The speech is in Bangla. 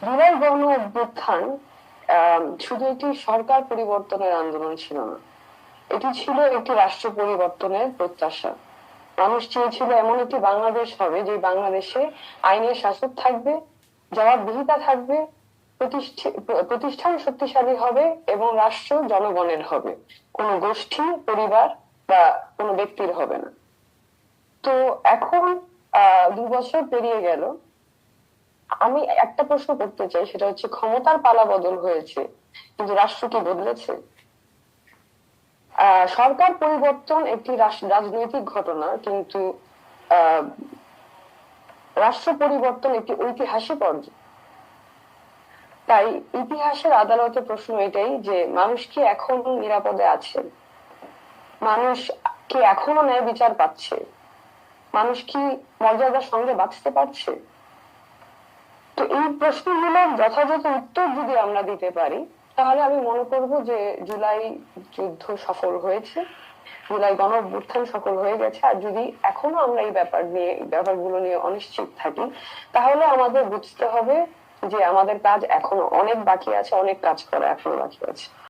জুলাই গণ অভ্যুত্থান শুধু একটি সরকার পরিবর্তনের আন্দোলন ছিল না, এটি ছিল একটি রাষ্ট্র পরিবর্তনের প্রত্যাশা। মানুষ চেয়েছিল এমন একটি বাংলাদেশ হবে যে বাংলাদেশে আইনের শাসন থাকবে, জবাবদিহিতা থাকবে, প্রতিষ্ঠান শক্তিশালী হবে এবং রাষ্ট্র জনগণের হবে, কোনো গোষ্ঠী, পরিবার বা কোনো ব্যক্তির হবে না। তো এখন 2 বছর পেরিয়ে গেল। আমি একটা প্রশ্ন করতে চাই, সেটা হচ্ছে ক্ষমতার পালা বদল হয়েছে কিন্তু রাষ্ট্র কি বদলেছে? সরকার পরিবর্তন একটি রাজনৈতিক ঘটনা, কিন্তু আহ রাষ্ট্র পরিবর্তন একটি ঐতিহাসিক অর্জন। তাই ইতিহাসের আদালতে প্রশ্ন এটাই যে মানুষ কি এখন নিরাপদে আছে? মানুষ কি এখনো ন্যায় বিচার পাচ্ছে? মানুষ কি মর্যাদার সঙ্গে বাঁচতে পারছে? তো এই প্রশ্নগুলোর যথাযথ উত্তর যদি আমরা দিতে পারি, তাহলে আমি মনে করব যে জুলাই যুদ্ধ সফল হয়েছে, জুলাই গণ অভ্যুত্থান সফল হয়ে গেছে। আর যদি এখনো আমরা এই ব্যাপারগুলো নিয়ে অনিশ্চিত থাকি, তাহলে আমাদের বুঝতে হবে যে আমাদের কাজ এখনো অনেক বাকি আছে, অনেক কাজ করা এখনো বাকি আছে।